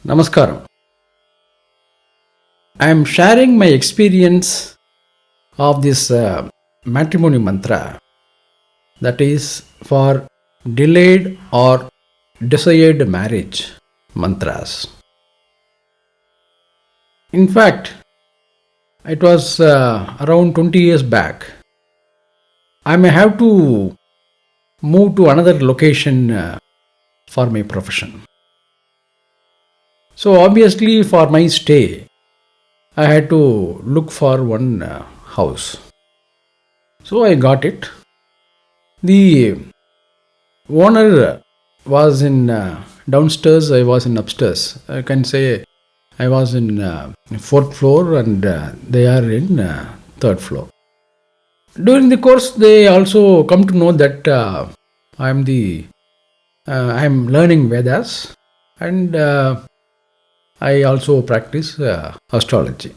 Namaskaram. I am sharing my experience of this matrimony mantra, that is for delayed or desired marriage mantras. In fact, it was around 20 years back. I may have to move to another location for my profession. So obviously for my stay, I had to look for one house. So I got it. The owner was in downstairs, I was in upstairs. I can say I was in fourth floor and they are in third floor. During the course, they also come to know that I am learning Vedas and I also practice astrology.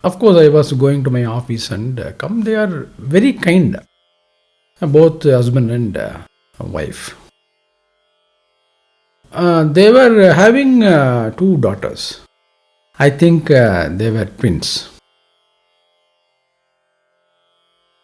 Of course, I was going to my office and come. They are very kind, both husband and wife. They were having two daughters. I think they were twins.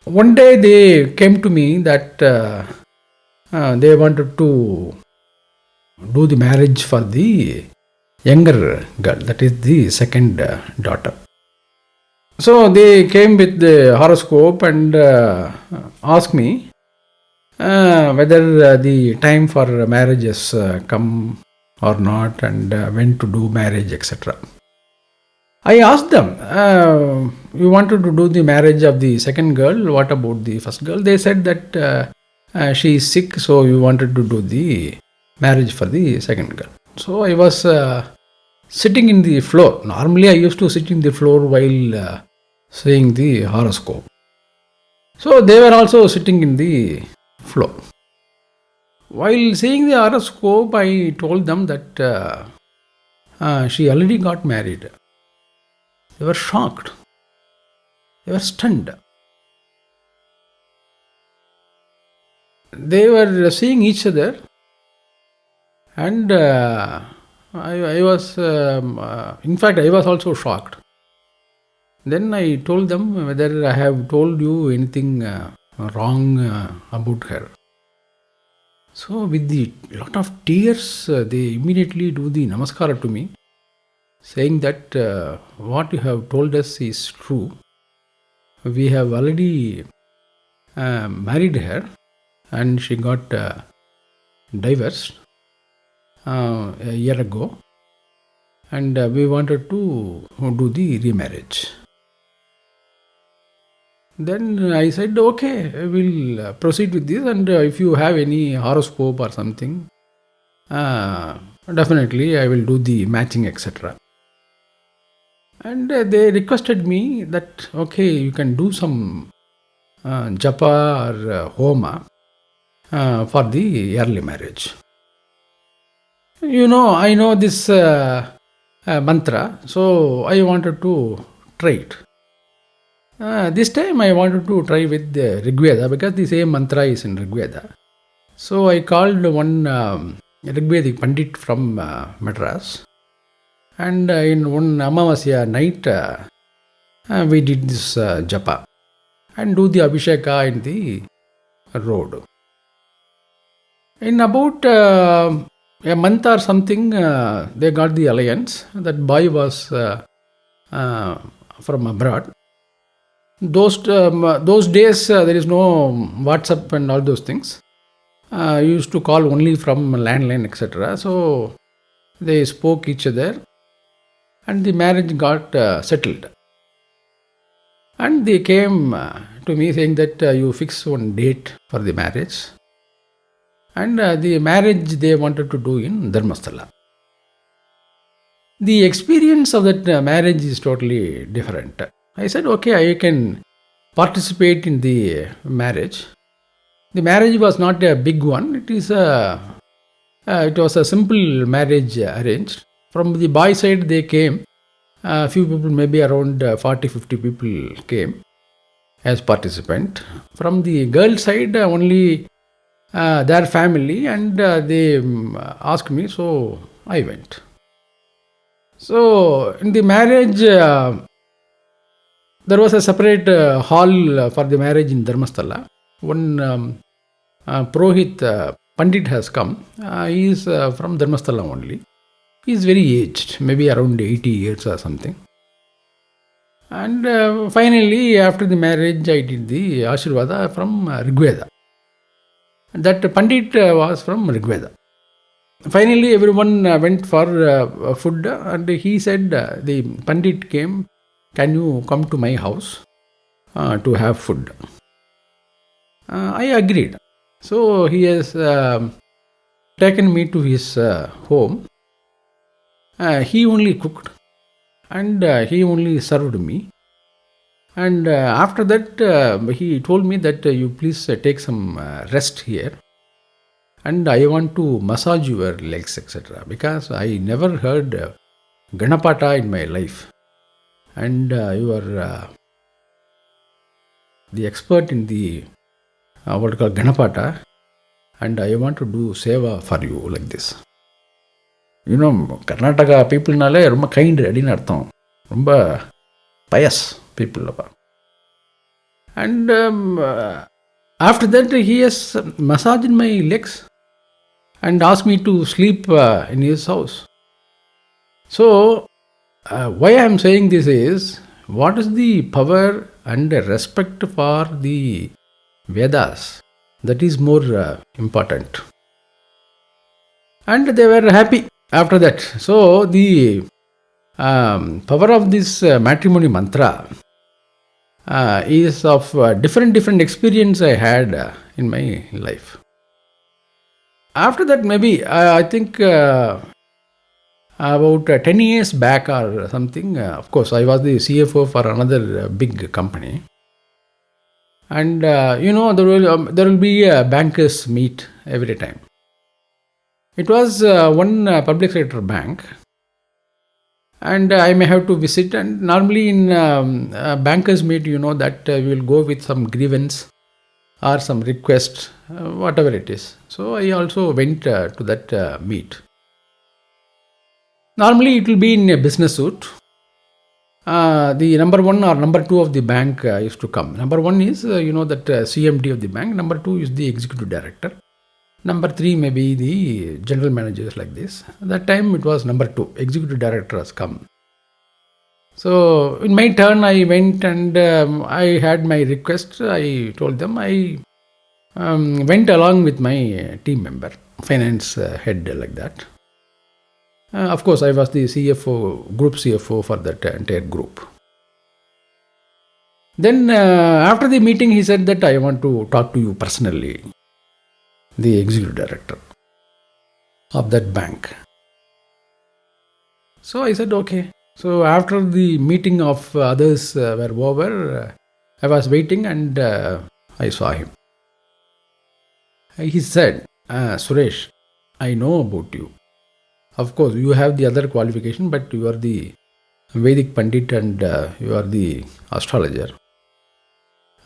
One day they came to me that they wanted to do the marriage for the younger girl, that is the second daughter. So they came with the horoscope and asked me whether the time for marriage has come or not and when to do marriage, etc. I asked them, you wanted to do the marriage of the second girl, what about the first girl? They said that she is sick, so you wanted to do the marriage for the second girl. So I was sitting in the floor. Normally I used to sit in the floor while seeing the horoscope. So they were also sitting in the floor. While seeing the horoscope, I told them that she already got married. They were shocked. They were stunned. They were seeing each other and I was, in fact, I was also shocked. Then I told them whether I have told you anything wrong about her. So with the lot of tears, they immediately do the namaskara to me, saying that what you have told us is true. We have already married her and she got divorced a year ago and we wanted to do the remarriage. Then I said, okay, I will proceed with this and if you have any horoscope or something, definitely I will do the matching, etc. And they requested me that, okay, you can do some Japa or Homa for the early marriage. I know this mantra, so I wanted to try it. This time I wanted to try with the Rigveda because the same mantra is in Rigveda. So I called one Rigvedic Pandit from Madras and in one Amavaasya night we did this Japa and do the Abhisheka in the road. In about a month or something, they got the alliance. That boy was from abroad. Those days, there is no WhatsApp and all those things. Used to call only from landline, etc. So they spoke each other and the marriage got settled. And they came to me saying that you fix one date for the marriage. And the marriage they wanted to do in Dharmasthala. The experience of that marriage is totally different. I said, okay, I can participate in the marriage. The marriage was not a big one. It was a simple marriage arranged. From the boy side they came. A few people, maybe around 40-50 people came as participant. From the girl side, only their family and they asked me, so I went. So in the marriage, there was a separate hall for the marriage in Dharmasthala. One Purohit Pandit has come. He is from Dharmasthala only. He is very aged, maybe around 80 years or something. And finally, after the marriage, I did the Ashirvada from Rigveda. That Pandit was from Rigveda. Finally, everyone went for food, and he said, the Pandit came, can you come to my house to have food? I agreed. So he has taken me to his home. He only cooked and he only served me. And after that, he told me that you please take some rest here. And I want to massage your legs, etc. Because I never heard Ghanapati in my life. And you are the expert in the what called Ghanapati. And I want to do seva for you like this. You know, Karnataka people nale ரொம்ப kind அப்படின்னு அர்த்தம். ரொம்ப pious people. And after that, he has massaged my legs and asked me to sleep in his house. So, why I am saying this is, what is the power and respect for the Vedas? That is more important. And they were happy after that. So, the power of this matrimony mantra is of different experience I had in my life. After that, maybe I think about 10 years back or something, of course, I was the CFO for another big company. And there will be a bankers meet every time. It was one public sector bank, and I may have to visit. And normally in bankers meet, you know that we will go with some grievance or some request, whatever it is. So I also went to that meet. Normally it will be in a business suit. The number one or number two of the bank is to come. Number one is, that CMD of the bank. Number two is the executive director. Number three may be the general managers like this. At that time it was number two. Executive director has come. So in my turn, I went and I had my request. I told them. I went along with my team member, finance head like that. Of course, I was the CFO, group CFO for that entire group. Then after the meeting, he said that I want to talk to you personally, the executive director of that bank. So I said, okay. So after the meeting of others were over, I was waiting and I saw him. He said, Suresh, I know about you. Of course, you have the other qualification, but you are the Vedic Pandit and you are the astrologer.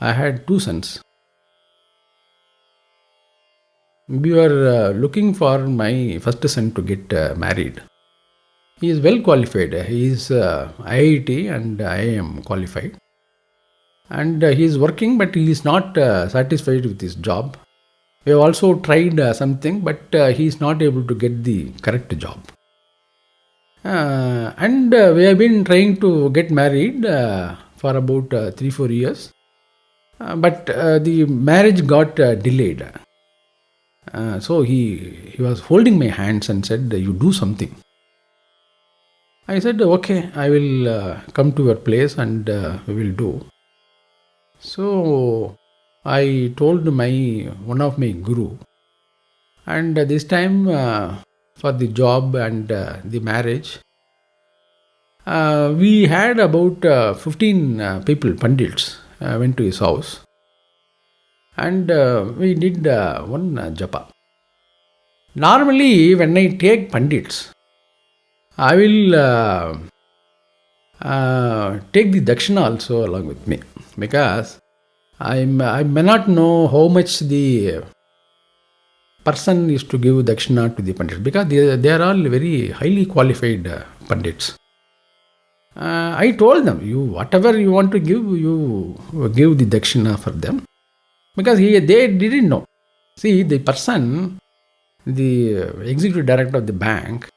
I had 2 sons. We were looking for my first son to get married. He is well qualified. He is IIT and IIM qualified. And he is working, but he is not satisfied with his job. We have also tried something, but he is not able to get the correct job. And we have been trying to get married for about 3-4 years. But the marriage got delayed. So he was holding my hands and said, you do something. I said, okay, I will come to your place and we will do. So I told one of my guru, and this time for the job and the marriage, we had about 15 people, Pandits, went to his house, and we did one Japa. Normally, when I take Pandits, I will take the dakshina also along with me, because I may not know how much the person is to give dakshina to the Pandits, because they are all very highly qualified Pandits. I told them, you whatever you want to give, you give the dakshina for them. Because they didn't know. See, the person, the executive director of the bank,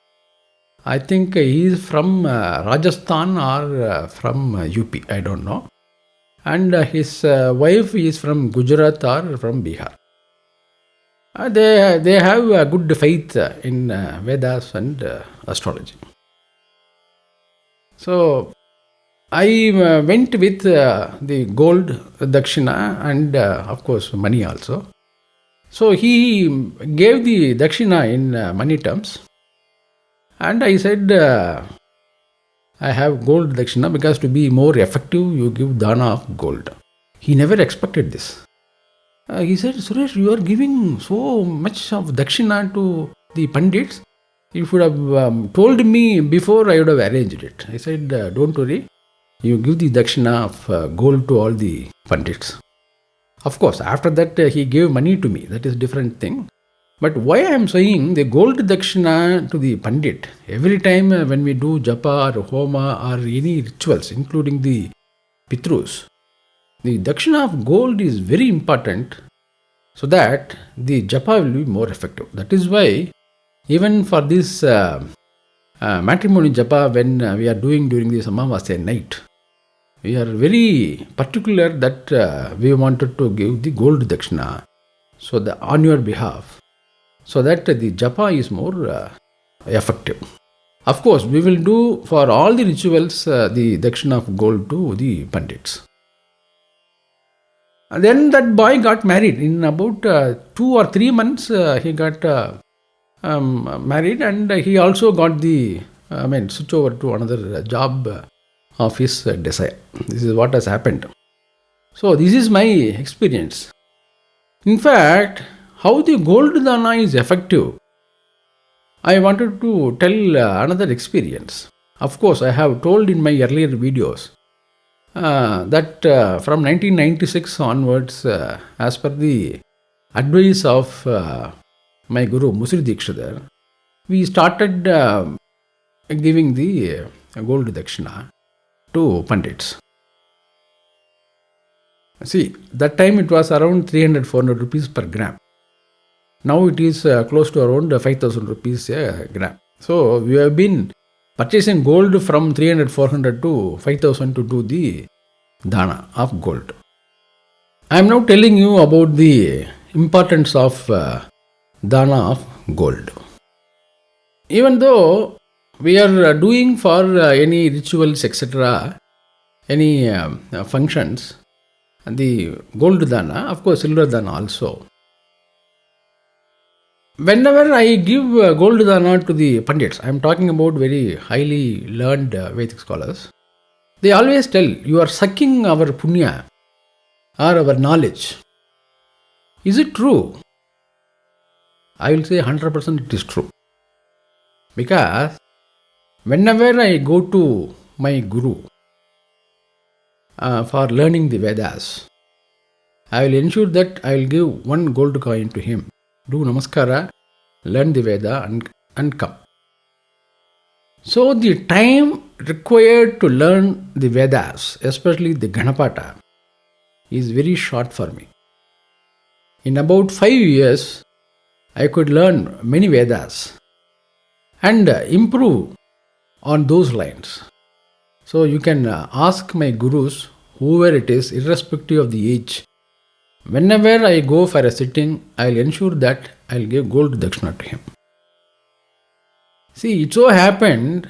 I think he is from Rajasthan or from UP, I don't know. And his wife is from Gujarat or from Bihar. They have a good faith in Vedas and astrology. So I went with the gold dakshina and of course money also. So he gave the dakshina in money terms, and I said, I have gold dakshina because to be more effective you give Dhaana of gold. He never expected this. He said, Suresh, you are giving so much of dakshina to the pandits. You should have told me before, I would have arranged it. I said, don't worry, you give the dakshina of gold to all the pandits. Of course, after that he gave money to me. That is different thing. But why I am saying the gold dakshina to the pandit, every time when we do Japa or Homa or any rituals, including the Pitrus, the dakshina of gold is very important so that the Japa will be more effective. That is why even for this matrimony Japa, when we are doing during this Amavaasya night, we are very particular that we wanted to give the gold dakshina so that on your behalf, so that the Japa is more effective. Of course, we will do for all the rituals the dakshina of gold to the pandits. And then that boy got married. In about 2 or 3 months, he got married, and he also got the switch over to another job of his desire. This is what has happened. So this is my experience. In fact, how the gold Dhaana is effective, I wanted to tell another experience. Of course, I have told in my earlier videos that from 1996 onwards, as per the advice of my Guru Musri Dikshadhar, we started giving the gold dakshina to pandits. See, that time it was around 300-400 rupees per gram. Now it is close to around 5,000 rupees a gram. So we have been purchasing gold from 300-400 to 5,000 to do the Dhaana of gold. I am now telling you about the importance of Dhaana of gold. Even though we are doing for any rituals, etc., any functions, the gold Dhaana, of course silver Dhaana also. Whenever I give gold Dhaana to the pandits, I am talking about very highly learned Vedic scholars, they always tell, you are sucking our punya or our knowledge. Is it true? I will say 100% it is true. Because whenever I go to my Guru for learning the Vedas, I will ensure that I will give one gold coin to him. Do namaskara, learn the Veda and come. So the time required to learn the Vedas, especially the Ghanapata, is very short for me. In about 5 years, I could learn many Vedas and improve on those lines. So you can ask my gurus, whoever it is, irrespective of the age. Whenever I go for a sitting, I will ensure that I will give gold dakshina to him. See, it so happened,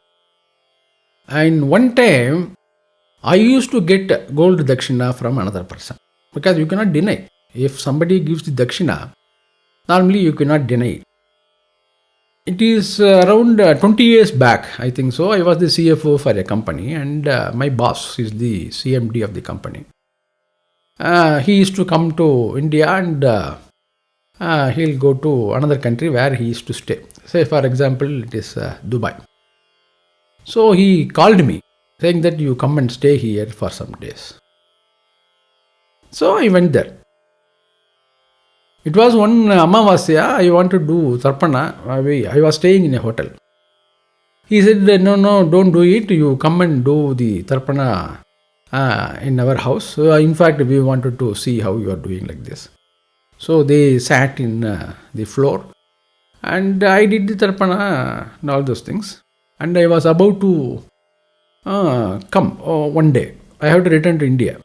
and one time I used to get gold dakshina from another person. Because you cannot deny. If somebody gives the dakshina, normally you cannot deny it. It is around 20 years back, I think so. I was the CFO for a company, and my boss is the CMD of the company. He used to come to India, and he'll go to another country where he used to stay. Say, for example, it is Dubai. So he called me, saying that you come and stay here for some days. So I went there. It was one Amavaasya, I wanted to do Tarpana. I was staying in a hotel. He said, no, don't do it. You come and do the tarpana in our house. In fact, we wanted to see how you are doing like this. So they sat in the floor, and I did the tarpana and all those things. And I was about to come one day. I have to return to India.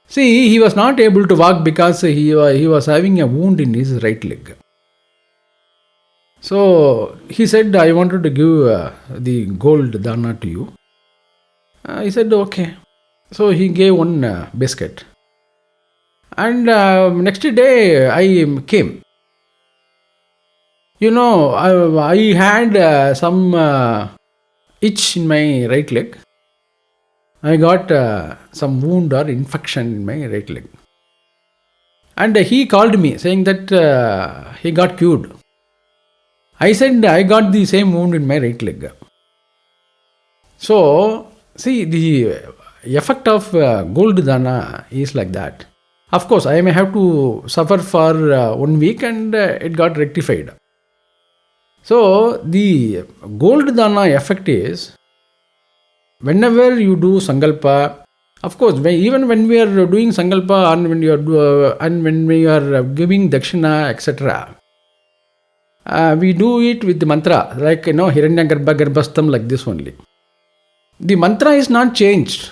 See, he was not able to walk because he was having a wound in his right leg. So he said, I wanted to give the gold Dhaana to you. He said, okay. So he gave one biscuit. And next day I came. I had some itch in my right leg. I got some wound or infection in my right leg. And he called me saying that he got cured. I said, I got the same wound in my right leg. So, see, the effect of gold Dhaana is like that. Of course, I may have to suffer for 1 week and it got rectified. So, the gold Dhaana effect is, whenever you do Sankalpa, of course, even when we are doing Sankalpa and when we are giving dakshina, etc., we do it with the mantra, like Hiranyagarbha Garbhastham, like this only. The mantra is not changed,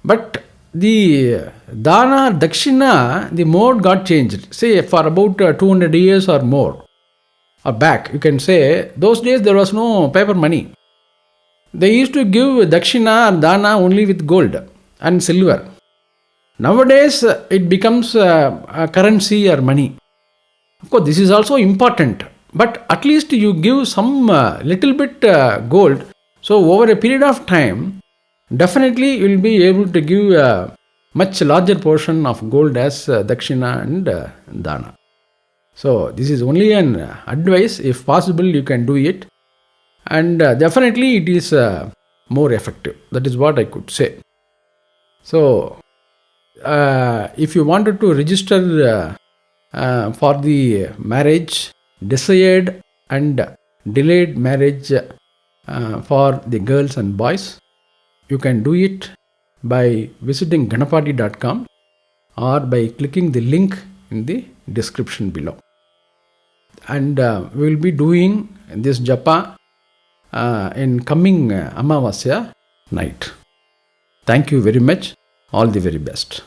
but the Dhaana, dakshina, the mode got changed. Say for about 200 years or more, or back, you can say, those days there was no paper money. They used to give dakshina or Dhaana only with gold and silver. Nowadays, it becomes a currency or money. Of course, this is also important. But at least you give some little bit gold. So over a period of time, definitely you will be able to give a much larger portion of gold as dakshina and Dhaana. So this is only an advice. If possible, you can do it. And definitely it is more effective. That is what I could say. So if you wanted to register for the marriage, desired and delayed marriage for the girls and boys, you can do it by visiting Ghanapati.com or by clicking the link in the description below. And we will be doing this Japa in coming Amavaasya night. Thank you very much. All the very best.